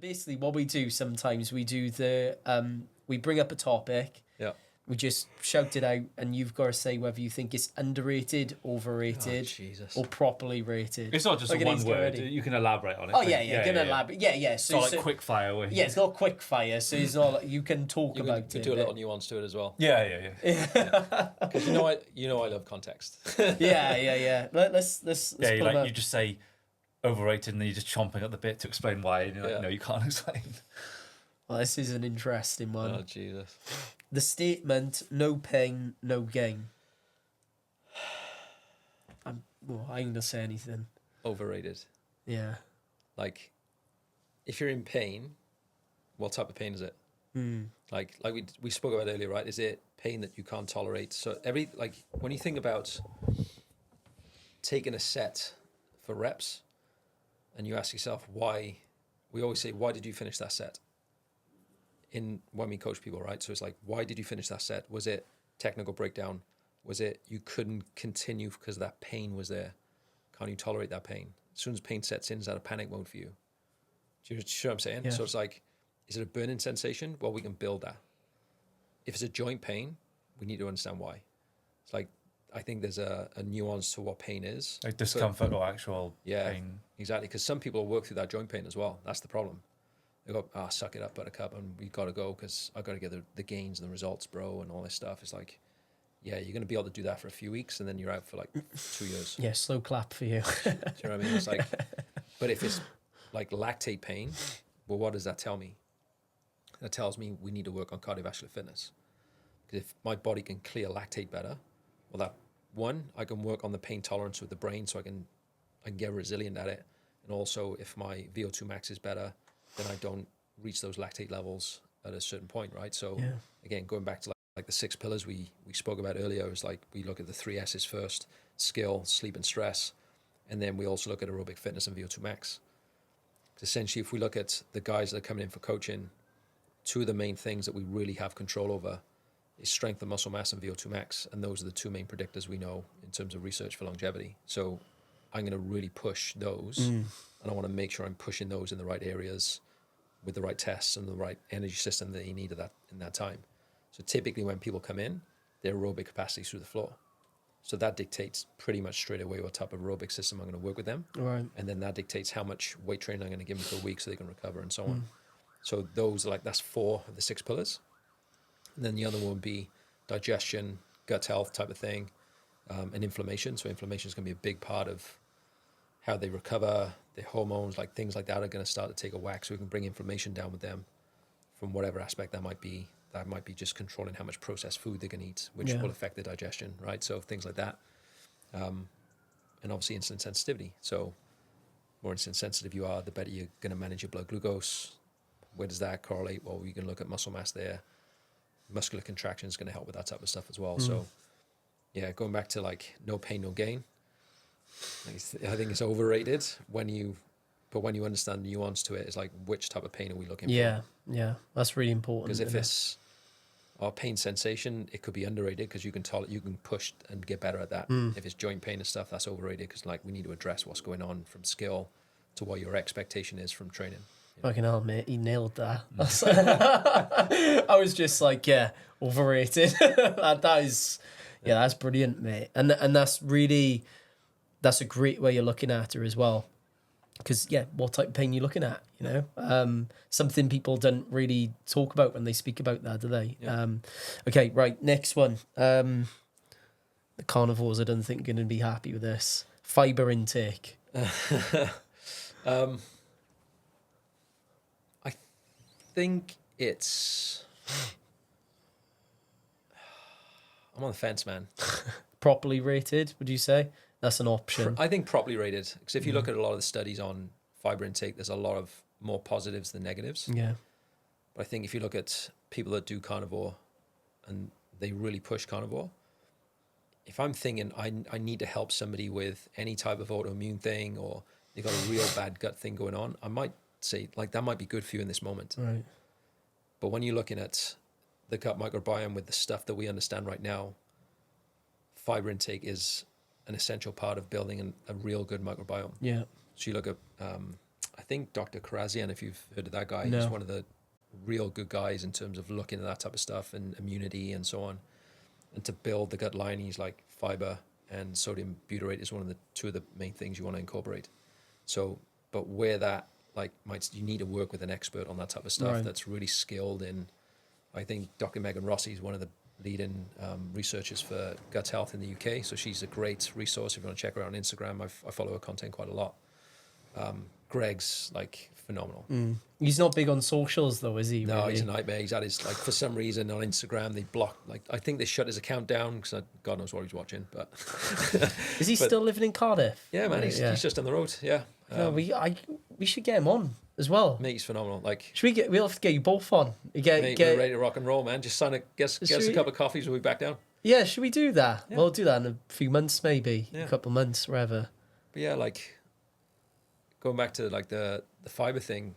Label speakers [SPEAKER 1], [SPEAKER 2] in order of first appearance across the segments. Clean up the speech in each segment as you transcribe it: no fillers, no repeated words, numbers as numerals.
[SPEAKER 1] basically what we do sometimes, we do we bring up a topic.
[SPEAKER 2] Yeah.
[SPEAKER 1] We just shout it out, and you've got to say whether you think it's underrated, overrated, or properly rated.
[SPEAKER 3] It's not just one word. You can elaborate on it.
[SPEAKER 1] Oh, yeah. You can elaborate. Yeah.
[SPEAKER 3] So it's not like quick fire.
[SPEAKER 1] Yeah, it's not quick fire, so it's not like you can talk about it.
[SPEAKER 2] You do a little nuance to it as well.
[SPEAKER 3] Yeah.
[SPEAKER 2] Because you know I love context.
[SPEAKER 1] Yeah. Let's
[SPEAKER 3] you just say overrated, and then you're just chomping at the bit to explain why. And you're like, no, you can't explain.
[SPEAKER 1] Well, this is an interesting one.
[SPEAKER 2] Oh, Jesus.
[SPEAKER 1] The statement, no pain, no gain. I'm going to say anything.
[SPEAKER 2] Overrated.
[SPEAKER 1] Yeah.
[SPEAKER 2] Like, if you're in pain, what type of pain is it? Like we spoke about earlier, right? Is it pain that you can't tolerate? So when you think about taking a set for reps, and you ask yourself why, we always say, why did you finish that set? When we coach people, right? So it's like, why did you finish that set? Was it technical breakdown? Was it you couldn't continue because that pain was there? Can't you tolerate that pain? As soon as pain sets in, is that a panic mode for you? Do you see what I'm saying?
[SPEAKER 1] Yeah.
[SPEAKER 2] So it's like, is it a burning sensation? Well, we can build that. If it's a joint pain, we need to understand why. It's like, I think there's a nuance to what pain is.
[SPEAKER 3] Like discomfort or actual pain.
[SPEAKER 2] Exactly. Because some people work through that joint pain as well. That's the problem. They go, suck it up, buttercup, and we got to go because I got to get the gains and the results, bro, and all this stuff. It's like, yeah, you're going to be able to do that for a few weeks, and then you're out for like 2 years.
[SPEAKER 1] Yeah, slow clap for you.
[SPEAKER 2] Do you know what I mean? It's like, but if it's like lactate pain, well, what does that tell me? That tells me we need to work on cardiovascular fitness. Because if my body can clear lactate better, well, I can work on the pain tolerance with the brain, so I can get resilient at it. And also, if my VO2 max is better, then I don't reach those lactate levels at a certain point, right? So again, going back to like the 6 pillars we spoke about earlier, is like we look at the 3 S's first: skill, sleep, and stress. And then we also look at aerobic fitness and VO2 max. Essentially, if we look at the guys that are coming in for coaching, 2 of the main things that we really have control over is strength and muscle mass and VO2 max. And those are the 2 main predictors we know in terms of research for longevity. So I'm going to really push those, and I want to make sure I'm pushing those in the right areas with the right tests and the right energy system that you need in that time. So typically when people come in, their aerobic capacity is through the floor. So that dictates pretty much straight away what type of aerobic system I'm going to work with them.
[SPEAKER 1] Right.
[SPEAKER 2] And then that dictates how much weight training I'm going to give them for a week so they can recover and so on. So those are that's 4 of the 6 pillars. And then the other one would be digestion, gut health type of thing, and inflammation. So inflammation is going to be a big part of how they recover. Their hormones, like things like that, are going to start to take a whack. So we can bring inflammation down with them from whatever aspect that might be. That might be just controlling how much processed food they can eat, which will affect their digestion, right? So things like that. And obviously insulin sensitivity. So more insulin sensitive you are, the better you're going to manage your blood glucose. Where does that correlate? Well, you can look at muscle mass there. Muscular contraction is going to help with that type of stuff as well. So yeah, going back to like no pain, no gain. I think it's overrated when you understand the nuance to it. It's like, which type of pain are we looking for?
[SPEAKER 1] Yeah, that's really important.
[SPEAKER 2] Because if it's our pain sensation, it could be underrated because you can push and get better at that. If it's joint pain and stuff, that's overrated because like we need to address what's going on from skill to what your expectation is from training.
[SPEAKER 1] Fucking hell, mate, he nailed that. I was just like, overrated. that is, that's brilliant, mate. And that's really, that's a great way of looking at her as well. Because, what type of pain you're looking at, you know? Something people don't really talk about when they speak about that, do they? Yeah. Okay, right, next one. The carnivores, I don't think, are going to be happy with this. Fibre intake.
[SPEAKER 2] I think it's... I'm on the fence, man.
[SPEAKER 1] Properly rated, would you say? That's an option.
[SPEAKER 2] I think properly rated, because if you look at a lot of the studies on fiber intake, there's a lot of more positives than negatives.
[SPEAKER 1] Yeah.
[SPEAKER 2] But I think if you look at people that do carnivore and they really push carnivore, if I'm thinking I need to help somebody with any type of autoimmune thing or they've got a real bad gut thing going on, I might say like that might be good for you in this moment.
[SPEAKER 1] Right.
[SPEAKER 2] But when you're looking at the gut microbiome with the stuff that we understand right now, fiber intake is an essential part of building a real good microbiome.
[SPEAKER 1] Yeah.
[SPEAKER 2] So you look at I think Dr. Karazian, if you've heard of that guy,
[SPEAKER 1] No.
[SPEAKER 2] he's one of the real good guys in terms of looking at that type of stuff and immunity and so on. And to build the gut lining, he's like fiber and sodium butyrate is one of the two of the main things you want to incorporate. So, but where that you need to work with an expert on that type of stuff that's really skilled in. I think Dr. Megan Rossi is one of the leading researchers for gut health in the UK. So she's a great resource if you want to check her out on Instagram. I follow her content quite a lot. Greg's like phenomenal.
[SPEAKER 1] He's not big on socials though, is he?
[SPEAKER 2] No,
[SPEAKER 1] really?
[SPEAKER 2] he's a nightmare. He's had his for some reason on Instagram they blocked. I think they shut his account down because God knows what he's watching. But
[SPEAKER 1] Is he still living in Cardiff?
[SPEAKER 2] Yeah, man, he's just on the road. Yeah,
[SPEAKER 1] no, we should get him on as well.
[SPEAKER 2] mate, he's phenomenal. Like,
[SPEAKER 1] We'll have to get you both on.
[SPEAKER 2] mate, we're ready to rock and roll, man. Just sign get us a couple of coffees. We'll be back down.
[SPEAKER 1] Yeah, should we do that?
[SPEAKER 2] Yeah.
[SPEAKER 1] We'll do that in a few months, maybe
[SPEAKER 2] Yeah.
[SPEAKER 1] a couple of months, wherever.
[SPEAKER 2] But yeah, like going back to like the fiber thing.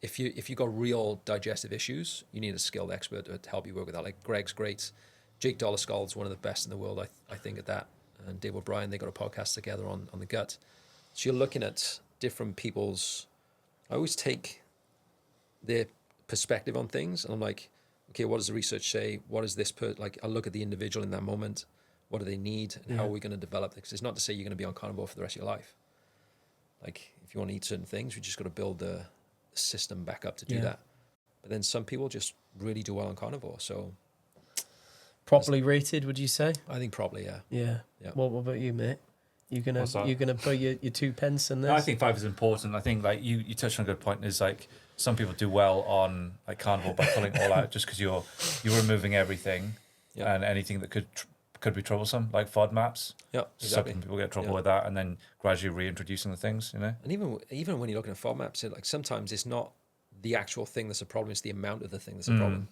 [SPEAKER 2] If you got real digestive issues, you need a skilled expert to help you work with that. Like Greg's great. Jake Dollarskald's one of the best in the world, I think, at that. And Dave O'Brien, they got a podcast together on the gut. So you're looking at different people's. I always take their perspective on things, and I'm like, okay, what does the research say? What is this like? I look at the individual in that moment. What do they need, and how are we going to develop it? Because it's not to say you're going to be on carnivore for the rest of your life. Like, if you want to eat certain things, we just got to build the system back up to do that. But then some people just really do well on carnivore. So
[SPEAKER 1] Properly rated, would you say?
[SPEAKER 2] I think probably, yeah.
[SPEAKER 1] Yeah.
[SPEAKER 2] Yeah.
[SPEAKER 1] What about you, mate? You're gonna
[SPEAKER 3] What's that?
[SPEAKER 1] put your 2 pence in this?
[SPEAKER 3] No, I think fibre is important. I think like you touched on a good point. Is like some people do well on like carnivore by pulling it all out just because you're removing everything and anything that could be troublesome, like FODMAPs.
[SPEAKER 2] Yeah, exactly.
[SPEAKER 3] Some people get trouble with that, and then gradually reintroducing the things, you know.
[SPEAKER 2] And even when you're looking at FODMAPs, like sometimes it's not the actual thing that's a problem; it's the amount of the thing that's a problem.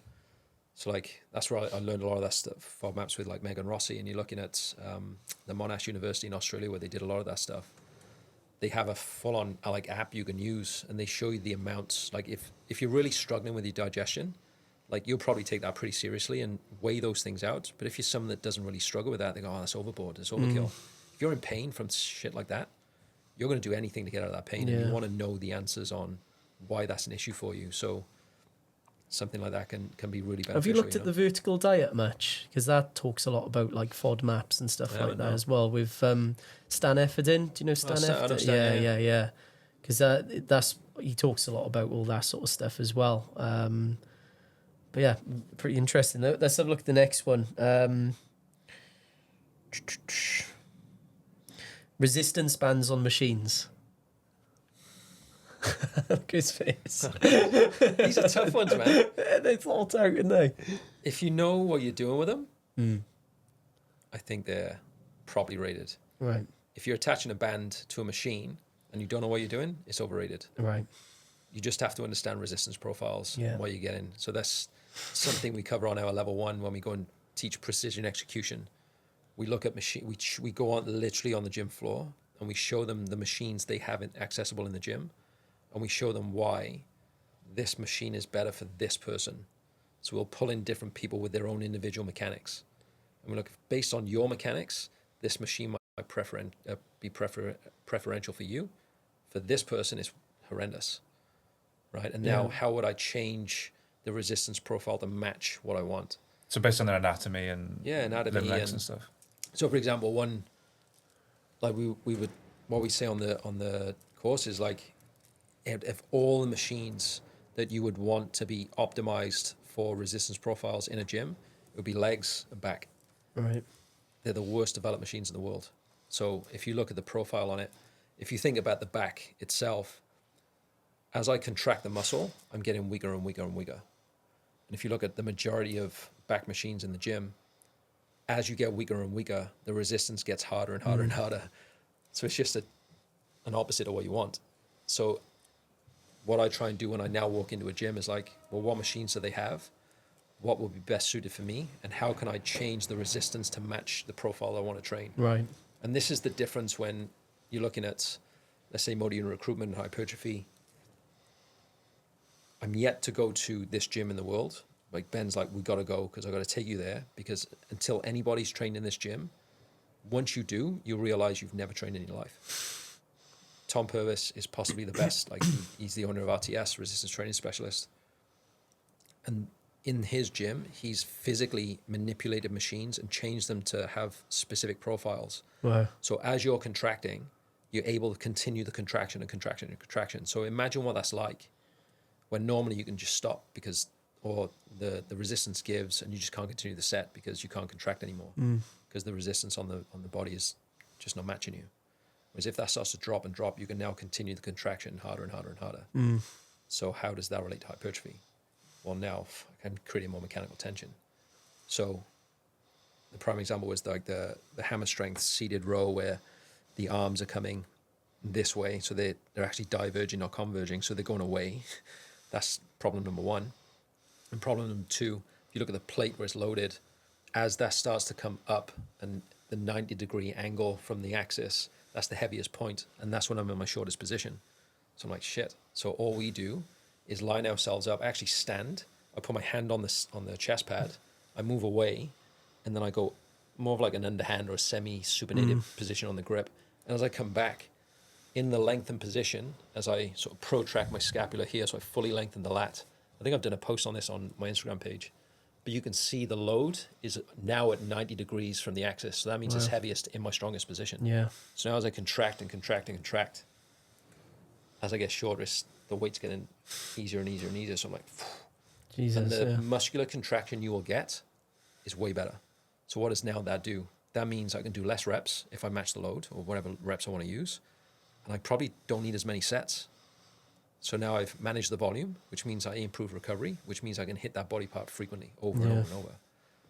[SPEAKER 2] So like that's where I learned a lot of that stuff, FODMAPs with like Megan Rossi, and you're looking at the Monash University in Australia where they did a lot of that stuff. They have a full-on like app you can use, and they show you the amounts. Like if you're really struggling with your digestion, like you'll probably take that pretty seriously and weigh those things out. But if you're someone that doesn't really struggle with that, they go, "Oh, that's overboard, it's overkill." If you're in pain from shit like that, you're going to do anything to get out of that pain, and you want to know the answers on why that's an issue for you. So something like that can be really beneficial.
[SPEAKER 1] Have you looked at the vertical diet much? Because that talks a lot about like FODMAPs and stuff like that as well. With Stan Efferdin, do you know Stan Efferdin? Yeah. Because that's he talks a lot about all that sort of stuff as well. But yeah, pretty interesting. Let's have a look at the next one. Resistance bands on machines. Look at his face.
[SPEAKER 2] These are tough ones, man.
[SPEAKER 1] They thought out, didn't they?
[SPEAKER 2] If you know what you're doing with them, I think they're properly rated.
[SPEAKER 1] Right.
[SPEAKER 2] If you're attaching a band to a machine and you don't know what you're doing, it's overrated.
[SPEAKER 1] Right.
[SPEAKER 2] You just have to understand resistance profiles
[SPEAKER 1] Yeah.
[SPEAKER 2] and what you're getting. So that's something we cover on our level 1 when we go and teach precision execution. We look at machine. We go on literally on the gym floor and we show them the machines they have accessible in the gym, and we show them why this machine is better for this person. So we'll pull in different people with their own individual mechanics, and we look based on your mechanics. This machine might be preferential for you. For this person, it's horrendous, right? And now, how would I change the resistance profile to match what I want?
[SPEAKER 3] So based on their anatomy and
[SPEAKER 2] anatomy
[SPEAKER 3] and stuff.
[SPEAKER 2] So, for example, one like we would what we say on the course is like if all the machines that you would want to be optimized for resistance profiles in a gym, it would be legs and back.
[SPEAKER 1] Right.
[SPEAKER 2] They're the worst developed machines in the world. So if you look at the profile on it, if you think about the back itself, as I contract the muscle, I'm getting weaker and weaker and weaker. And if you look at the majority of back machines in the gym, as you get weaker and weaker, the resistance gets harder and harder and harder. So it's just an opposite of what you want. So what I try and do when I now walk into a gym is like, well, what machines do they have? What will be best suited for me? And how can I change the resistance to match the profile I want to train?
[SPEAKER 1] Right.
[SPEAKER 2] And this is the difference when you're looking at, let's say, motor unit recruitment and hypertrophy. I'm yet to go to this gym in the world. Like Ben's like, we got to go because I got to take you there, because until anybody's trained in this gym, once you do, you'll realize you've never trained in your life. Tom Purvis is possibly the best. Like he's the owner of RTS, Resistance Training Specialist. And in his gym, he's physically manipulated machines and changed them to have specific profiles.
[SPEAKER 1] Wow.
[SPEAKER 2] So as you're contracting, you're able to continue the contraction and contraction and contraction. So imagine what that's like when normally you can just stop or the resistance gives and you just can't continue the set because you can't contract anymore because the resistance on the body is just not matching you. Whereas if that starts to drop and drop, you can now continue the contraction harder and harder and harder. So how does that relate to hypertrophy? Well, now I can create more mechanical tension. So the prime example was like the hammer strength seated row where the arms are coming this way. So they're actually diverging, not converging. So they're going away. That's problem number one. And problem number two, if you look at the plate where it's loaded, as that starts to come up and the 90-degree angle from the axis, that's the heaviest point, and that's when I'm in my shortest position. So I'm like, shit. So all we do is line ourselves up. I actually stand. I put my hand on the chest pad. I move away, and then I go more of like an underhand or a semi-supinated position on the grip. And as I come back in the lengthened position, as I sort of protract my scapula here, so I fully lengthen the lat. I think I've done a post on this on my Instagram page. But you can see the load is now at 90 degrees from the axis. So that means it's heaviest in my strongest position.
[SPEAKER 1] Yeah.
[SPEAKER 2] So now as I contract and contract and contract, as I get shorter, the weight's getting easier and easier and easier. So I'm like, phew.
[SPEAKER 1] Jesus.
[SPEAKER 2] And the muscular contraction you will get is way better. So what does now that do? That means I can do less reps if I match the load or whatever reps I want to use. And I probably don't need as many sets. So now I've managed the volume, which means I improve recovery, which means I can hit that body part frequently over and over and over.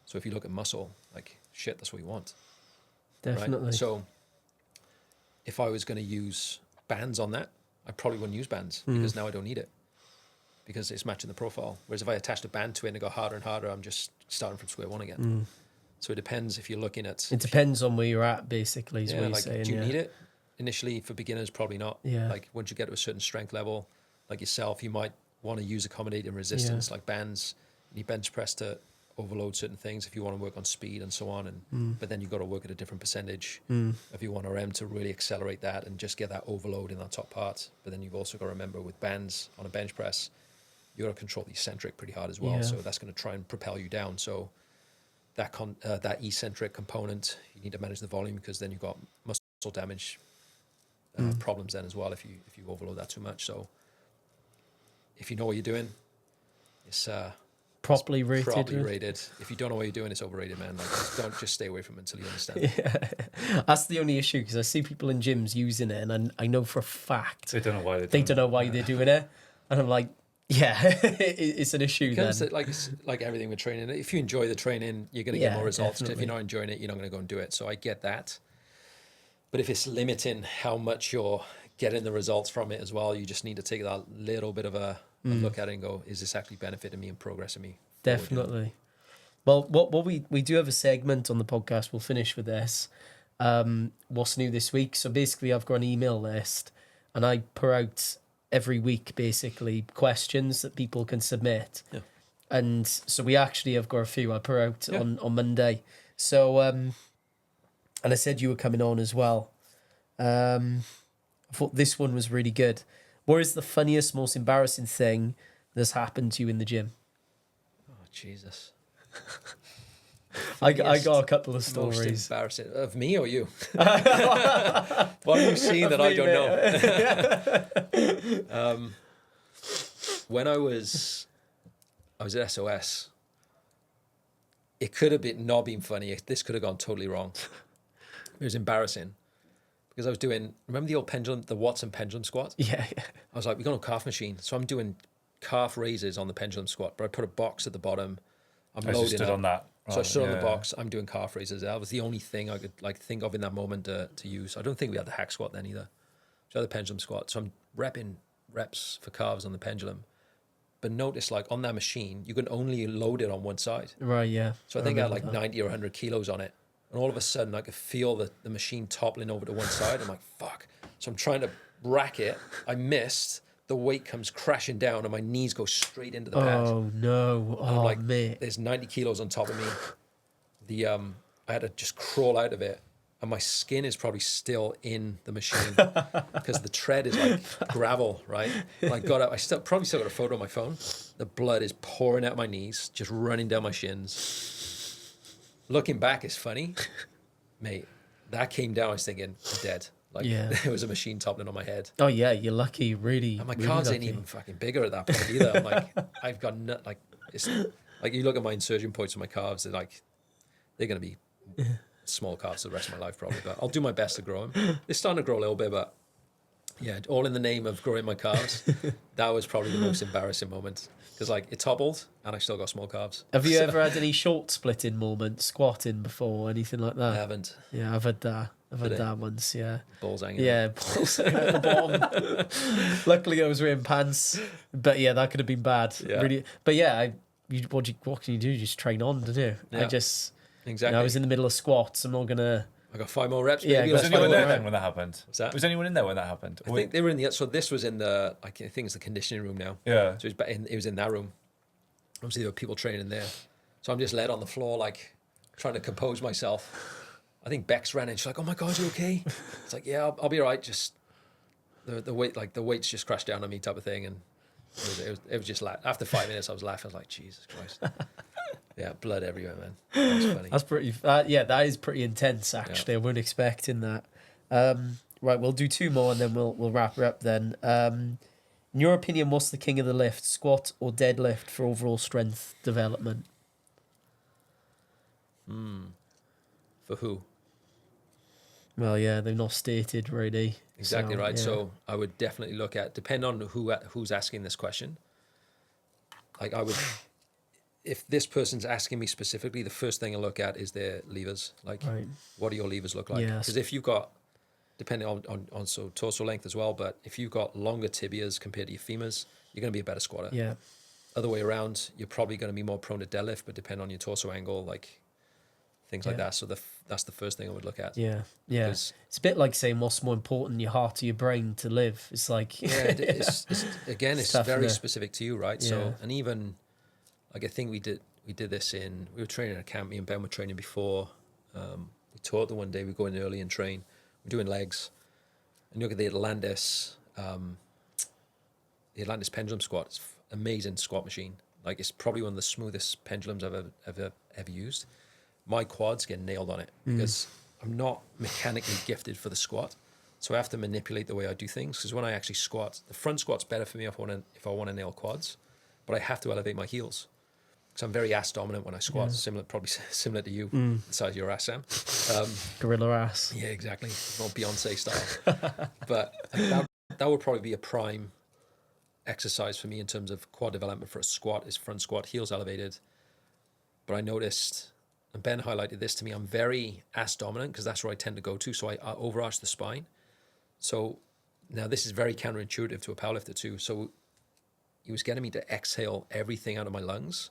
[SPEAKER 2] So if you look at muscle, like shit, that's what you want.
[SPEAKER 1] Definitely.
[SPEAKER 2] Right? So if I was going to use bands on that, I probably wouldn't use bands because now I don't need it because it's matching the profile. Whereas if I attached a band to it and I go harder and harder, I'm just starting from square one again. So it depends if you're looking at...
[SPEAKER 1] It depends on where you're at, basically, is what you're
[SPEAKER 2] like,
[SPEAKER 1] saying.
[SPEAKER 2] do you need it? Initially, for beginners, probably not.
[SPEAKER 1] Yeah.
[SPEAKER 2] Like once you get to a certain strength level, like yourself, you might want to use accommodating resistance, like bands. You need bench press to overload certain things if you want to work on speed and so on. But then you've got to work at a different percentage if you want RM to really accelerate that and just get that overload in that top part. But then you've also got to remember with bands on a bench press, you got to control the eccentric pretty hard as well.
[SPEAKER 1] Yeah.
[SPEAKER 2] So that's going to try and propel you down. So that eccentric component, you need to manage the volume because then you've got muscle damage problems then as well if you overload that too much. So if you know what you're doing, it's
[SPEAKER 1] properly rated.
[SPEAKER 2] Properly rated. If you don't know what you're doing, it's overrated, man. Like don't just stay away from it until you understand.
[SPEAKER 1] Yeah. That's the only issue because I see people in gyms using it, and I know for a fact
[SPEAKER 3] They don't know why
[SPEAKER 1] they don't know why they're doing it, and I'm like, yeah, it's an issue.
[SPEAKER 2] It's like everything with training. If you enjoy the training, you're going to get more results.
[SPEAKER 1] Definitely.
[SPEAKER 2] If you're not enjoying it, you're not going to go and do it. So I get that. But if it's limiting how much you're getting the results from it as well, you just need to take that little bit of a look at it and go, is this actually benefiting me and progressing me?
[SPEAKER 1] Definitely. Well, what we do have a segment on the podcast. We'll finish with this. What's new this week? So basically, I've got an email list, and I put out every week basically questions that people can submit. Yeah. And so we actually have got a few I put out on Monday. So and I said you were coming on as well. I thought this one was really good. What is the funniest, most embarrassing thing that's happened to you in the gym?
[SPEAKER 2] Oh, Jesus.
[SPEAKER 1] I got a couple of stories.
[SPEAKER 2] Most embarrassing. Of me or you? What have you seen that I don't know? When I was at SOS, it could have not been funny. This could have gone totally wrong. It was embarrassing because I was doing, remember the old pendulum, the Watson pendulum squat?
[SPEAKER 1] Yeah.
[SPEAKER 2] I was like, we got a calf machine. So I'm doing calf raises on the pendulum squat, but I put a box at the bottom. I'm loading
[SPEAKER 3] stood
[SPEAKER 2] up.
[SPEAKER 3] on that.
[SPEAKER 2] So I stood on the box. I'm doing calf raises. That was the only thing I could think of in that moment to use. I don't think we had the hack squat then either. So I had the pendulum squat. So I'm repping reps for calves on the pendulum. But notice, on that machine, you can only load it on one side.
[SPEAKER 1] Right, yeah.
[SPEAKER 2] So I think I had 90 or 100 kilos on it. And all of a sudden, I could feel the machine toppling over to one side. I'm like, fuck. So I'm trying to rack it. I missed. The weight comes crashing down and my knees go straight into the pad.
[SPEAKER 1] Oh, no.
[SPEAKER 2] And I'm
[SPEAKER 1] mate.
[SPEAKER 2] There's 90 kilos on top of me. I had to just crawl out of it. and my skin is probably still in the machine because the tread is like gravel, right? And I got up, probably still got a photo on my phone. The blood is pouring out my knees, just running down my shins. Looking back is funny, mate. That came down. I was thinking, I'm dead. Like there was a machine toppling on my head.
[SPEAKER 1] Oh yeah, you're lucky, really.
[SPEAKER 2] And my
[SPEAKER 1] really
[SPEAKER 2] cards
[SPEAKER 1] lucky.
[SPEAKER 2] ain't even fucking bigger at that point either. I'm like, I've got it's like you look at my insertion points on my calves, they're gonna be small calves the rest of my life probably, but I'll do my best to grow them. They're starting to grow a little bit, but yeah, all in the name of growing my calves. That was probably the most embarrassing moment because like it toppled and I still got small calves.
[SPEAKER 1] Have you ever had any short splitting moments, squatting before, or anything like that?
[SPEAKER 2] I haven't.
[SPEAKER 1] Yeah, I've had that. I've had that once, yeah.
[SPEAKER 2] Balls hanging.
[SPEAKER 1] Yeah, balls hanging at the bottom. Luckily, I was wearing pants, but yeah, that could have been bad.
[SPEAKER 2] Yeah.
[SPEAKER 1] Really, but yeah, what can you do? You just train on, don't you?
[SPEAKER 2] Yeah. Exactly.
[SPEAKER 1] I was in the middle of squats. I'm not gonna.
[SPEAKER 2] I got 5 more reps.
[SPEAKER 1] Yeah,
[SPEAKER 2] Maybe.
[SPEAKER 3] Was
[SPEAKER 1] Let's
[SPEAKER 3] anyone
[SPEAKER 1] find
[SPEAKER 3] there
[SPEAKER 1] out.
[SPEAKER 3] then when that happened?
[SPEAKER 2] What's that?
[SPEAKER 3] Was anyone in there when that happened?
[SPEAKER 2] I think they were in the. So this was in the. I think it's the conditioning room now.
[SPEAKER 3] Yeah.
[SPEAKER 2] So it was in that room. Obviously, there were people training there. So I'm just led on the floor, like trying to compose myself. I think Bex ran in. She's like, "Oh my God, you okay?" It's like, "Yeah, I'll be all right." Just the weight, like the weights just crashed down on me, type of thing. And it was just like after 5 minutes, I was laughing. I was like, "Jesus Christ." Yeah, blood everywhere, man. That was funny.
[SPEAKER 1] That's pretty. Yeah, that is pretty intense. Actually, I wasn't expecting that. Right, we'll do 2 more and then we'll wrap her up. Then, in your opinion, what's the king of the lift, squat or deadlift for overall strength development?
[SPEAKER 2] For who?
[SPEAKER 1] Well, yeah, they've not stated really.
[SPEAKER 2] Exactly right.
[SPEAKER 1] yeah.
[SPEAKER 2] So I would definitely look at, depend on who's asking this question. Like I would, if this person's asking me specifically, the first thing I look at is their levers. Like,
[SPEAKER 1] Right.
[SPEAKER 2] what do your levers look like?
[SPEAKER 1] Yes.
[SPEAKER 2] Because if you've got, depending on so torso length as well, but if you've got longer tibias compared to your femurs, you're going to be a better squatter.
[SPEAKER 1] Yeah,
[SPEAKER 2] Other way around, you're probably going to be more prone to deadlift, but depend on your torso angle, like things like that. So that's the first thing I would look at.
[SPEAKER 1] yeah.
[SPEAKER 2] Because-
[SPEAKER 1] It's a bit like saying what's more important, your heart or your brain to live. It's like
[SPEAKER 2] Yeah, it's
[SPEAKER 1] It's tough,
[SPEAKER 2] very
[SPEAKER 1] isn't it?
[SPEAKER 2] specific to you, right?
[SPEAKER 1] Yeah.
[SPEAKER 2] So, and even like I think we did this we were training at a camp. Me and Ben were training before. We taught the one day we go in early and train. We're doing legs, and you look at the Atlantis pendulum squat. It's amazing squat machine. Like it's probably one of the smoothest pendulums I've ever used. My quads get nailed on it because I'm not mechanically gifted for the squat. So I have to manipulate the way I do things. Because when I actually squat, the front squat's better for me if I want to nail quads, but I have to elevate my heels. Because I'm very ass dominant when I squat, probably similar to you, the size of your ass, Sam.
[SPEAKER 1] gorilla ass.
[SPEAKER 2] Yeah, exactly. Not Beyonce style. But that would probably be a prime exercise for me in terms of quad development for a squat is front squat, heels elevated. But I noticed, and Ben highlighted this to me, I'm very ass dominant because that's where I tend to go to. So I overarch the spine. So now this is very counterintuitive to a powerlifter too. So he was getting me to exhale everything out of my lungs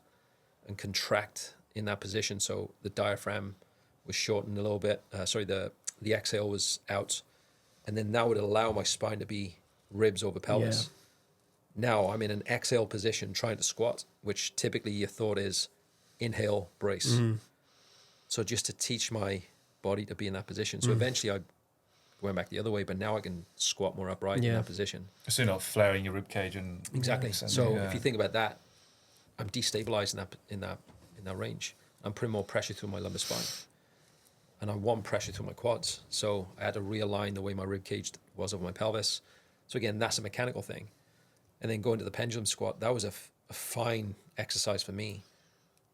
[SPEAKER 2] and contract in that position. So the diaphragm was shortened a little bit. The exhale was out. And then that would allow my spine to be ribs over pelvis. Now I'm in an exhale position trying to squat, which typically your thought is inhale, brace. So just to teach my body to be in that position. So eventually I went back the other way, but now I can squat more upright in that position.
[SPEAKER 3] So you're not flaring your ribcage and
[SPEAKER 2] Exactly.
[SPEAKER 3] Yeah,
[SPEAKER 2] So
[SPEAKER 3] yeah.
[SPEAKER 2] if you think about that, I'm destabilizing in that range. I'm putting more pressure through my lumbar spine, and I want pressure through my quads. So I had to realign the way my rib cage was over my pelvis. So again, that's a mechanical thing. And then going to the pendulum squat, that was a fine exercise for me.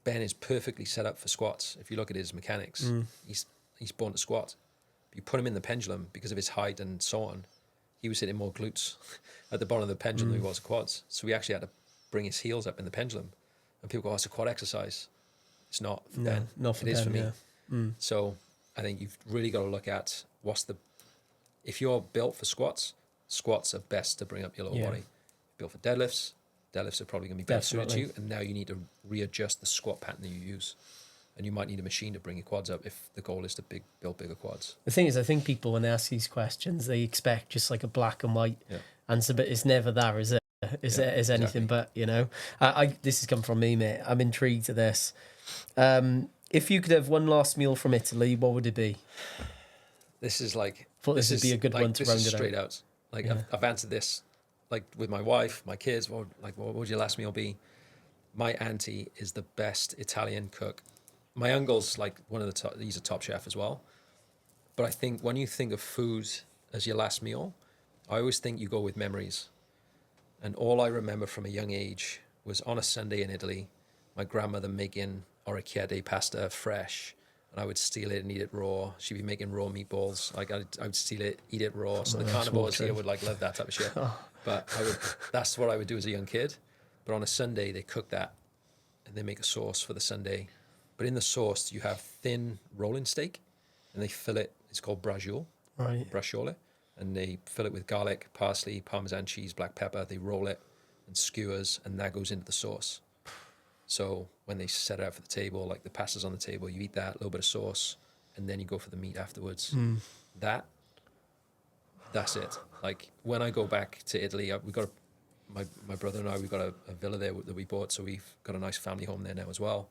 [SPEAKER 2] Ben is perfectly set up for squats. If you look at his mechanics, he's born to squat. You put him in the pendulum because of his height and so on. He was hitting more glutes at the bottom of the pendulum than he was quads. So we actually had to bring his heels up in the pendulum. And people go, "Oh, it's a quad exercise." It's not for Ben.
[SPEAKER 1] Not for
[SPEAKER 2] It is
[SPEAKER 1] Ben,
[SPEAKER 2] for me. So I think you've really got to look at if you're built for squats, squats are best to bring up your lower body. Built for deadlifts are probably going to be better suited to you. And now you need to readjust the squat pattern that you use. And you might need a machine to bring your quads up if the goal is to build bigger quads.
[SPEAKER 1] The thing is, I think people, when they ask these questions, they expect just like a black and white answer, but it's never that, is it? Is anything but, you know? This has come from me, mate. I'm intrigued to this. If you could have one last meal from Italy, what would it be?
[SPEAKER 2] this is like
[SPEAKER 1] Thought this would be a good one to
[SPEAKER 2] this
[SPEAKER 1] round
[SPEAKER 2] is
[SPEAKER 1] it out.
[SPEAKER 2] straight out. Like
[SPEAKER 1] Yeah.
[SPEAKER 2] I've answered this, like with my wife, my kids. What would your last meal be? My auntie is the best Italian cook. My uncle's like one of the top. He's a top chef as well. But I think when you think of food as your last meal, I always think you go with memories. And all I remember from a young age was on a Sunday in Italy, my grandmother making orecchiette pasta fresh, and I would steal it and eat it raw. She'd be making raw meatballs. Like I would steal it, eat it raw. So the carnivores here would like love that type of shit. But that's what I would do as a young kid. But on a Sunday, they cook that, and they make a sauce for the Sunday. But in the sauce, you have thin rolling steak, and they fill it. It's called braciole,
[SPEAKER 1] Right.
[SPEAKER 2] braciole, and they fill it with garlic, parsley, Parmesan cheese, black pepper. They roll it and skewers, and that goes into the sauce. So when they set it out for the table, like the pasta's on the table, you eat that, a little bit of sauce, and then you go for the meat afterwards. That's it. Like when I go back to Italy, we got my brother and I, we got a villa there that we bought, so we've got a nice family home there now as well.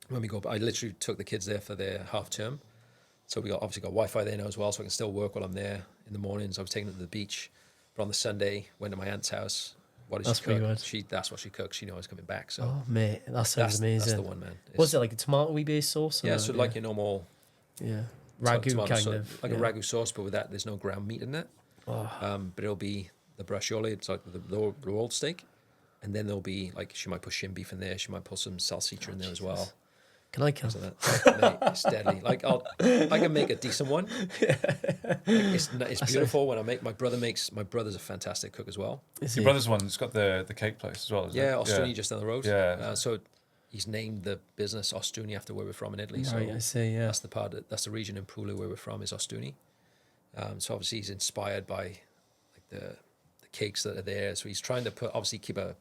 [SPEAKER 2] When we go, I literally took the kids there for their half term. So we obviously got Wi-Fi there now as well, so I can still work while I'm there. In the mornings, I was taking them to the beach. But on the Sunday, went to my aunt's house. What did
[SPEAKER 1] That's
[SPEAKER 2] she
[SPEAKER 1] pretty
[SPEAKER 2] cook?
[SPEAKER 1] good.
[SPEAKER 2] That's what she cooks. She knew I was coming back. So
[SPEAKER 1] Oh, mate, that sounds amazing.
[SPEAKER 2] That's the one, man.
[SPEAKER 1] Was it like a tomato-y based sauce?
[SPEAKER 2] Yeah, so like your normal
[SPEAKER 1] ragu
[SPEAKER 2] tomato
[SPEAKER 1] kind
[SPEAKER 2] sauce,
[SPEAKER 1] of.
[SPEAKER 2] like a ragu sauce, but with that, there's no ground meat in it. But it'll be the braciole. It's like the rolled steak, and then there'll be like she might put shin beef in there. She might put some salsiccia in there as well.
[SPEAKER 1] Can I come?
[SPEAKER 2] So that, mate, it's deadly. Like I can make a decent one. Like, it's beautiful when I make. My brother's a fantastic cook as well.
[SPEAKER 3] Your brother's one that's got the cake place as well, isn't it?
[SPEAKER 2] Yeah, Ostuni just down the road.
[SPEAKER 3] Yeah.
[SPEAKER 2] So he's named the business Ostuni after where we're from in Italy.
[SPEAKER 1] Right,
[SPEAKER 2] So
[SPEAKER 1] I see. Yeah.
[SPEAKER 2] that's the region in Puglia where we're from is Ostuni. So obviously he's inspired by like the cakes that are there. So he's trying to keep a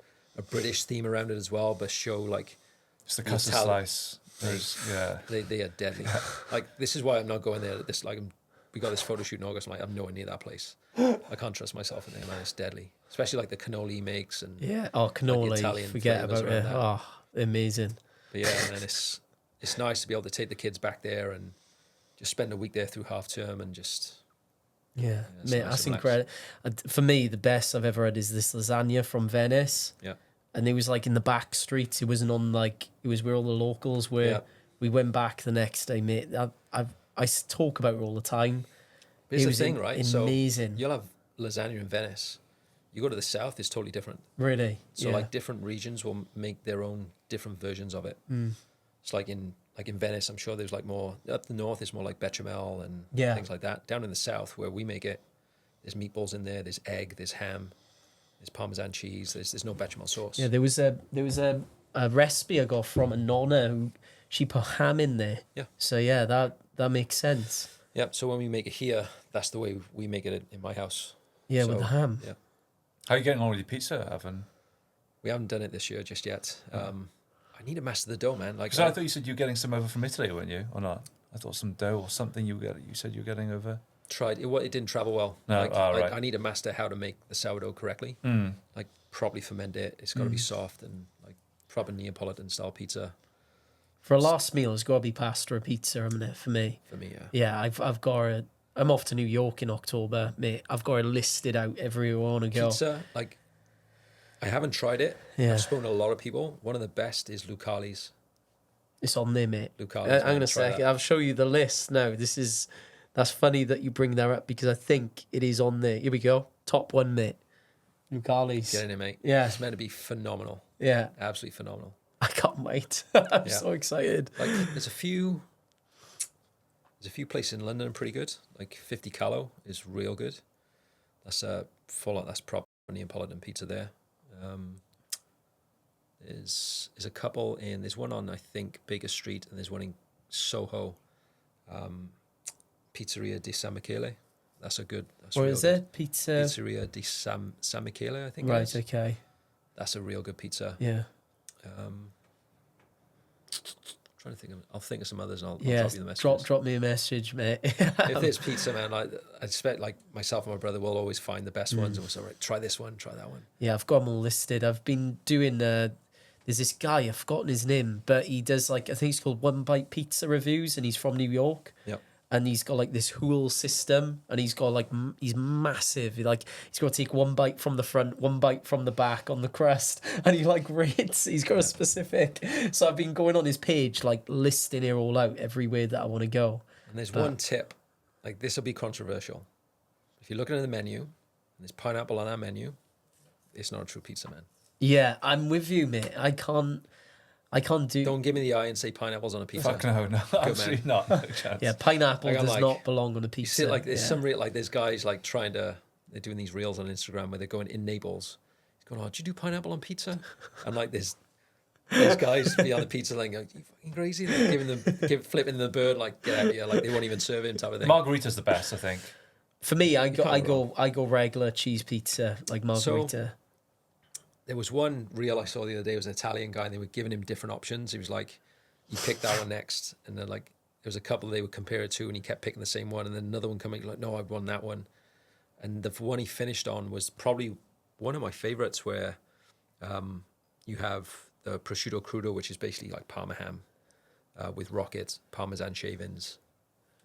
[SPEAKER 2] British theme around it as well, but show like
[SPEAKER 3] It's the custard slice.
[SPEAKER 2] They are deadly. Like this is why I'm not going there. We got this photo shoot in August. I'm like, I'm nowhere near that place. I can't trust myself in there, man. It's deadly, especially like the cannoli he makes and
[SPEAKER 1] cannoli.
[SPEAKER 2] like Italian
[SPEAKER 1] forget
[SPEAKER 2] flavours
[SPEAKER 1] about
[SPEAKER 2] around
[SPEAKER 1] it.
[SPEAKER 2] that.
[SPEAKER 1] Oh, amazing.
[SPEAKER 2] But yeah, and it's nice to be able to take the kids back there and just spend a week there through half term and just.
[SPEAKER 1] Yeah,
[SPEAKER 2] it's
[SPEAKER 1] mate,
[SPEAKER 2] nice
[SPEAKER 1] that's
[SPEAKER 2] and
[SPEAKER 1] incredible. And for me, the best I've ever had is this lasagna from Venice.
[SPEAKER 2] Yeah.
[SPEAKER 1] And it was like in the back streets. It wasn't on like it was where all the locals were.
[SPEAKER 2] Yeah.
[SPEAKER 1] We went back the next day, mate. I talk about it all the time.
[SPEAKER 2] But here's
[SPEAKER 1] It was
[SPEAKER 2] the thing, right?
[SPEAKER 1] amazing.
[SPEAKER 2] So you'll have lasagna in Venice. You go to the south, it's totally different.
[SPEAKER 1] Really?
[SPEAKER 2] So like different regions will make their own different versions of it. It's like in Venice, I'm sure there's like more up the north. It's more like bechamel and things like that. Down in the south, where we make it, there's meatballs in there. There's egg. There's ham. There's Parmesan cheese. There's no bechamel sauce.
[SPEAKER 1] Yeah, there was a recipe I got from a nonna who she put ham in there.
[SPEAKER 2] Yeah.
[SPEAKER 1] So yeah, that makes sense.
[SPEAKER 2] Yeah. So when we make it here, that's the way we make it in my house.
[SPEAKER 1] Yeah,
[SPEAKER 2] So,
[SPEAKER 1] with the ham.
[SPEAKER 2] Yeah.
[SPEAKER 3] How are you getting on with your pizza, Evan?
[SPEAKER 2] We haven't done it this year just yet. I need to master the dough, man. Like
[SPEAKER 3] Because I thought you said you were getting some over from Italy, weren't you, or not? I thought some dough or something you said you were getting over.
[SPEAKER 2] tried it. It didn't travel well.
[SPEAKER 3] No, right.
[SPEAKER 2] I need to master how to make the sourdough correctly. Like properly ferment it. It's got to be soft and like proper Neapolitan style pizza.
[SPEAKER 1] For a last meal, it's got to be pasta or pizza, isn't it? For me.
[SPEAKER 2] For me, yeah.
[SPEAKER 1] Yeah, I've got it. I'm off to New York in October, mate. I've got it listed out everywhere I want to go.
[SPEAKER 2] Pizza, like, I haven't tried it.
[SPEAKER 1] Yeah.
[SPEAKER 2] I've spoken to a lot of people. One of the best is Lucali's.
[SPEAKER 1] It's on there, mate.
[SPEAKER 2] Lucali's.
[SPEAKER 1] I'm gonna say I'll show you the list now. That's funny that you bring that up because I think it is on there. Here we go. Top one, mate. Lucali's.
[SPEAKER 2] Get in it, mate.
[SPEAKER 1] Yeah.
[SPEAKER 2] It's meant to be phenomenal.
[SPEAKER 1] Yeah.
[SPEAKER 2] Absolutely phenomenal.
[SPEAKER 1] I can't wait. I'm
[SPEAKER 2] Yeah.
[SPEAKER 1] so excited.
[SPEAKER 2] Like, there's a few places in London pretty good. Like 50 Callow is real good. That's that's proper Neapolitan pizza there. There's a couple there's one on I think Baker Street and there's one in Soho. Pizzeria di San Michele. That's a good.
[SPEAKER 1] Where is it? Pizza.
[SPEAKER 2] Pizzeria di San Michele, I think.
[SPEAKER 1] Right.
[SPEAKER 2] It is.
[SPEAKER 1] Okay.
[SPEAKER 2] That's a real good pizza.
[SPEAKER 1] Yeah.
[SPEAKER 2] Trying to think of. I'll think of some others. And I'll
[SPEAKER 1] Yeah.
[SPEAKER 2] drop you the message.
[SPEAKER 1] Drop me a message, mate.
[SPEAKER 2] If there's pizza, man, I expect like myself and my brother will always find the best ones, and we'll say, right, try this one, try that one.
[SPEAKER 1] Yeah, I've got them all listed. I've been doing. There's this guy, I've forgotten his name, but he does like I think it's called One Bite Pizza reviews, and he's from New York.
[SPEAKER 2] Yep.
[SPEAKER 1] and he's got like this hool system, and he's got like he's massive. He's got to take one bite from the front, one bite from the back on the crust, and he like rates. He's got a specific. So I've been going on his page, like listing it all out everywhere that I want to go.
[SPEAKER 2] And there's one tip, like this will be controversial. If you're looking at the menu, and there's pineapple on our menu, it's not a true pizza, man.
[SPEAKER 1] Yeah, I'm with you, mate. I can't do.
[SPEAKER 2] Don't give me the eye and say pineapple's on a pizza.
[SPEAKER 3] Fuck no, absolutely not. No chance.
[SPEAKER 1] Yeah, pineapple
[SPEAKER 2] Like, I'm
[SPEAKER 1] does
[SPEAKER 2] like-
[SPEAKER 1] not belong on a
[SPEAKER 2] You
[SPEAKER 1] pizza.
[SPEAKER 2] see it like there's
[SPEAKER 1] yeah.
[SPEAKER 2] some real, like there's guys like they're doing these reels on Instagram where they're going in Naples. He's going, oh, do you do pineapple on pizza? And like there's guys beyond the pizza line going, you fucking crazy? Like flipping the bird like, get out of here, like they won't even serve him type of thing.
[SPEAKER 3] Margarita's the best, I think.
[SPEAKER 1] For me, I
[SPEAKER 2] can't
[SPEAKER 1] go regular cheese pizza, like margarita.
[SPEAKER 2] There was one reel I saw the other day. It was an Italian guy, and they were giving him different options. He was like, he picked that one next, and then like there was a couple they would compare it to, and he kept picking the same one, and then another one coming like, no, I won that one, and the one he finished on was probably one of my favorites, where you have the prosciutto crudo, which is basically like Parma ham with rocket Parmesan shavings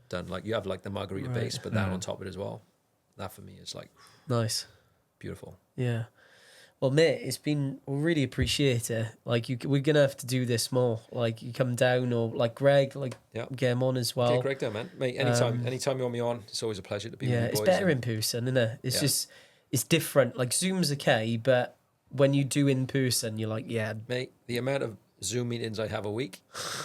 [SPEAKER 2] done. Like you have like the margarita base, but that on top of it as well. That for me is like
[SPEAKER 1] Nice.
[SPEAKER 2] beautiful.
[SPEAKER 1] Yeah. Well, mate, we really appreciate it. Like, we're gonna have to do this more. Like, you come down, or like Greg, like get him on as well.
[SPEAKER 2] Okay, Greg, there, man. Mate, anytime you want me on, it's always a pleasure to be with you boys.
[SPEAKER 1] It's better in person, isn't it? It's just, it's different. Like, Zoom's okay, but when you do in person, you're like,
[SPEAKER 2] Mate, the amount of Zoom meetings I have a week,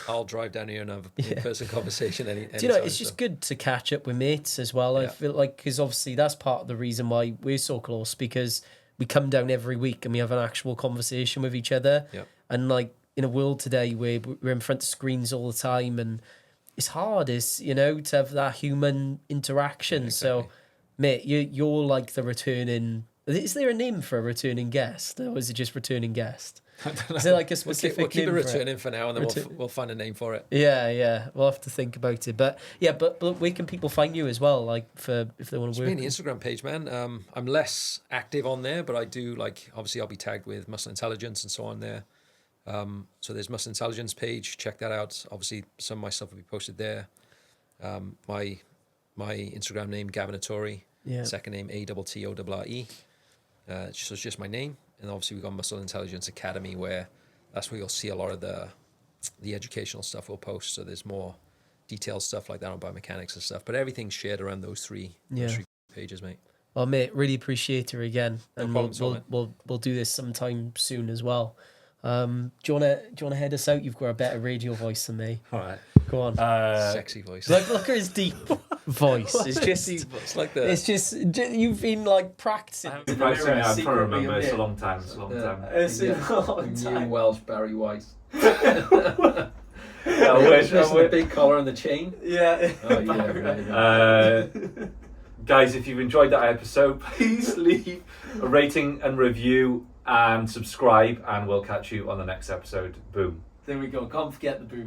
[SPEAKER 2] I'll drive down here and have an in-person conversation any
[SPEAKER 1] do you know, it's just good to catch up with mates as well. I feel like, because obviously that's part of the reason why we're so close, because we come down every week and we have an actual conversation with each other.
[SPEAKER 2] Yep.
[SPEAKER 1] And like in a world today where we're in front of screens all the time, and it's hard, to have that human interaction.
[SPEAKER 2] Yeah, exactly.
[SPEAKER 1] So, mate, you're like the returning. Is there a name for a returning guest, or is it just returning guest? Is there like a specific
[SPEAKER 2] We'll keep it
[SPEAKER 1] name for
[SPEAKER 2] returning for now, and then we'll find a name for it.
[SPEAKER 1] Yeah, we'll have to think about it. But yeah, but where can people find you as well? Like if they want to work.
[SPEAKER 2] It's the Instagram page, man. I'm less active on there, but I do obviously I'll be tagged with Muscle Intelligence and so on there. So there's Muscle Intelligence page. Check that out. Obviously, some of my stuff will be posted there. My Instagram name, Gavin Attorre.
[SPEAKER 1] Yeah.
[SPEAKER 2] Second name ATTORRE. So it's just my name. And obviously we've got Muscle Intelligence Academy, where that's where you'll see a lot of the educational stuff we'll post. So there's more detailed stuff like that on biomechanics and stuff. But everything's shared around those three pages, mate.
[SPEAKER 1] Well, mate, really appreciate it again, and
[SPEAKER 2] problem,
[SPEAKER 1] we'll do this sometime soon as well. Do you wanna head us out? You've got a better radio voice than me.
[SPEAKER 3] All right.
[SPEAKER 1] Go on.
[SPEAKER 2] Sexy voice.
[SPEAKER 1] Look at his deep voice. It's just
[SPEAKER 2] It's like the.
[SPEAKER 1] it's just you've been like practicing.
[SPEAKER 3] I'm trying to remember. It's a long time. It's a long time.
[SPEAKER 1] It's a long
[SPEAKER 2] New
[SPEAKER 1] time.
[SPEAKER 2] Welsh Barry White.
[SPEAKER 3] I wish.
[SPEAKER 2] The big collar and the chain.
[SPEAKER 1] Yeah.
[SPEAKER 2] Oh yeah.
[SPEAKER 3] Guys, if you've enjoyed that episode, please leave a rating and review and subscribe, and we'll catch you on the next episode. Boom.
[SPEAKER 1] There we go. Can't forget the boom.